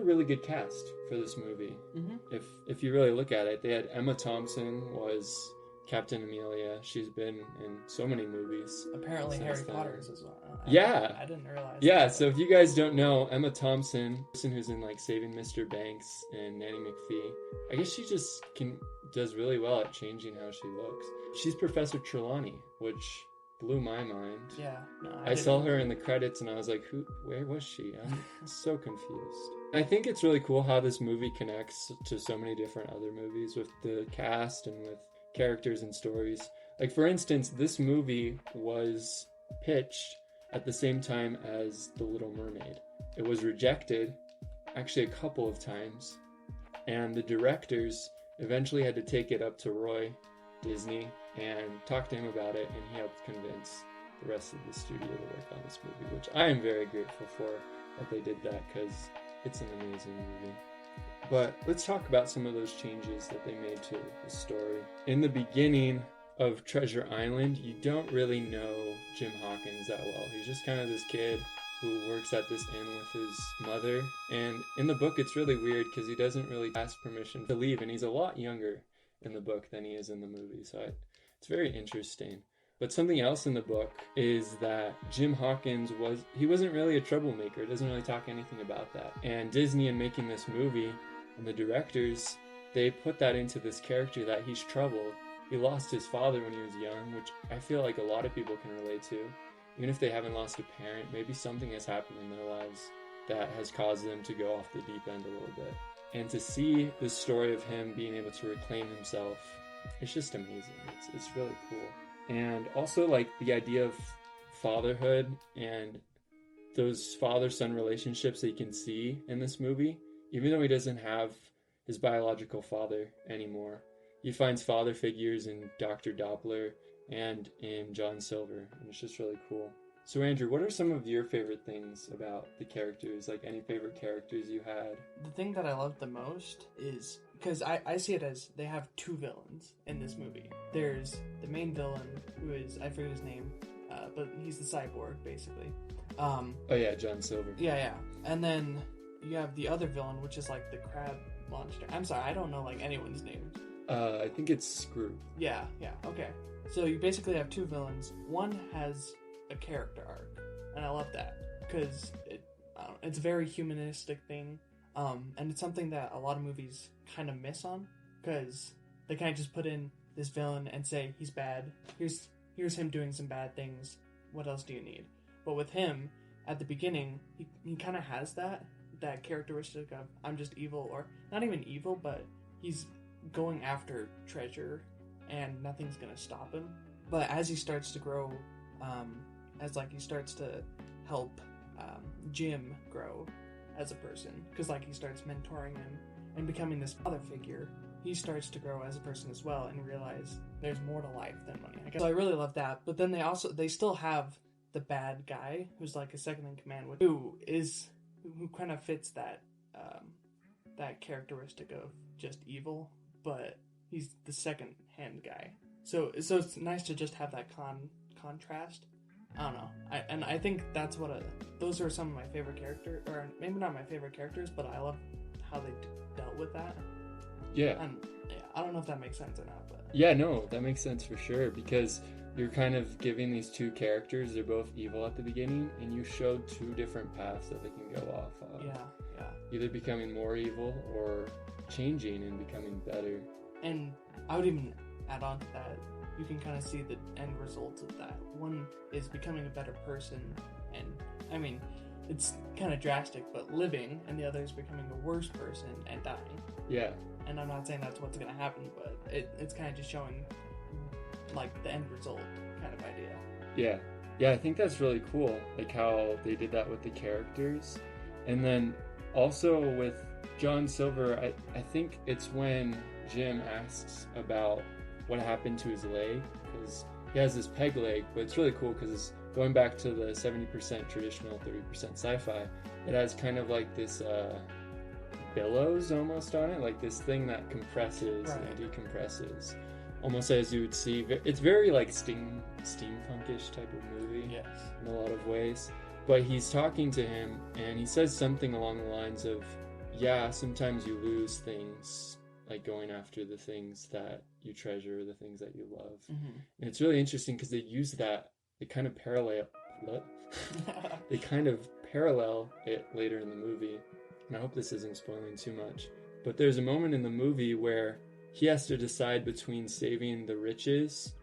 a really good cast for this movie. Mm-hmm. If you really look at it, they had Emma Thompson was Captain Amelia. She's been in so many movies. Apparently Harry Potter's as well. I didn't realize Yeah, that. so if you guys don't know, Emma Thompson, person who's in like Saving Mr. Banks and Nanny McPhee, I guess she just does really well at changing how she looks. She's Professor Trelawney, which blew my mind. Yeah. No, I saw her in the credits and I was like, where was she? I'm so confused. I think it's really cool how this movie connects to so many different other movies with the cast and with characters and stories. Like, for instance, this movie was pitched at the same time as The Little Mermaid. It was rejected actually a couple of times, and the directors eventually had to take it up to Roy Disney and talk to him about it, and he helped convince the rest of the studio to work on this movie, which I am very grateful for that they did that, because it's an amazing movie. But let's talk about some of those changes that they made to the story. In the beginning of Treasure Island, you don't really know Jim Hawkins that well. He's just kind of this kid who works at this inn with his mother. And in the book, it's really weird because he doesn't really ask permission to leave. And he's a lot younger in the book than he is in the movie. So it's very interesting. But something else in the book is that Jim Hawkins wasn't really a troublemaker. Doesn't really talk anything about that. And Disney, in making this movie, and the directors, they put that into this character that he's troubled. He lost his father when he was young, which I feel like a lot of people can relate to. Even if they haven't lost a parent, maybe something has happened in their lives that has caused them to go off the deep end a little bit. And to see the story of him being able to reclaim himself, it's just amazing. It's really cool. And also, like, the idea of fatherhood and those father-son relationships that you can see in this movie, even though he doesn't have his biological father anymore, he finds father figures in Dr. Doppler and in John Silver, and it's just really cool. So Andrew, what are some of your favorite things about the characters? Like, any favorite characters you had? The thing that I love the most is, because I see it as they have two villains in this movie. There's the main villain, who is, I forget his name, but he's the cyborg, basically. Oh yeah, John Silver. Yeah. And then you have the other villain, which is like the crab monster. I'm sorry, I don't know like anyone's names. I think it's Screw. Yeah, okay. So you basically have two villains. One has a character arc, and I love that, because it's a very humanistic thing, and it's something that a lot of movies kind of miss on, because they kind of just put in this villain and say, he's bad, here's him doing some bad things, what else do you need? But with him, at the beginning, he kind of has that characteristic of, I'm just evil, or not even evil, but he's going after treasure, and nothing's gonna stop him. But as he starts to grow, as like he starts to help Jim grow as a person, because like he starts mentoring him and becoming this father figure, he starts to grow as a person as well and realize there's more to life than money. So I really love that. But then they still have the bad guy who's like a second in command, who kind of fits that characteristic of just evil, but he's the second hand guy. So it's nice to just have that contrast. I don't know. I think that's those are some of my favorite characters, or maybe not my favorite characters, but I love how they dealt with that. Yeah. And I don't know if that makes sense or not, but yeah, no, that makes sense for sure, because you're kind of giving these two characters, they're both evil at the beginning, and you showed two different paths that they can go off of. Yeah. Either becoming more evil or changing and becoming better. And I would even add on to that, you can kind of see the end results of that. One is becoming a better person, and I mean, it's kind of drastic, but living, and the other is becoming a worse person and dying. Yeah. And I'm not saying that's what's going to happen, but it's kind of just showing like the end result kind of idea. Yeah, I think that's really cool, like how they did that with the characters. And then also with John Silver, I think it's when Jim asks about what happened to his leg, because he has this peg leg, but it's really cool because it's going back to the 70% traditional, 30% sci-fi. It has kind of like this billows almost on it, like this thing that compresses and decompresses, almost as you would see. It's very like steampunkish type of movie, yes, in a lot of ways. But he's talking to him, and he says something along the lines of, yeah, sometimes you lose things, like going after the things that you treasure, the things that you love. Mm-hmm. And it's really interesting because they use that, they kind of parallel they kind of parallel it later in the movie. And I hope this isn't spoiling too much, but there's a moment in the movie where he has to decide between saving the riches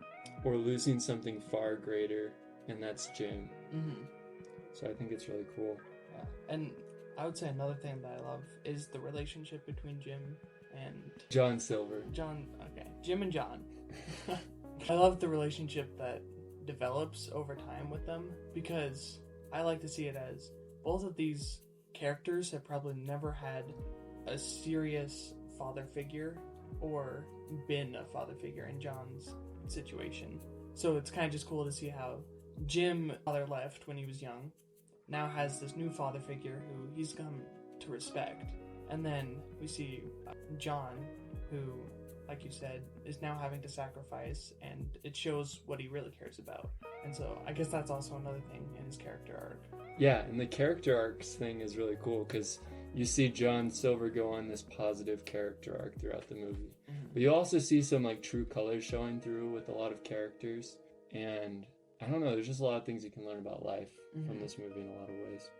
or losing something far greater, and that's Jim. Mm-hmm. So I think it's really cool. Yeah. And I would say another thing that I love is the relationship between Jim and John Silver. Jim and John. I love the relationship that develops over time with them, because I like to see it as both of these characters have probably never had a serious father figure or been a father figure in John's situation. So it's kind of just cool to see how Jim, father left when he was young, now has this new father figure who he's come to respect. And then we see John, who, like you said, is now having to sacrifice, and it shows what he really cares about. And so I guess that's also another thing in his character arc. Yeah, and the character arcs thing is really cool because you see John Silver go on this positive character arc throughout the movie. Mm-hmm. But you also see some like true colors showing through with a lot of characters. And I don't know, there's just a lot of things you can learn about life from this movie in a lot of ways.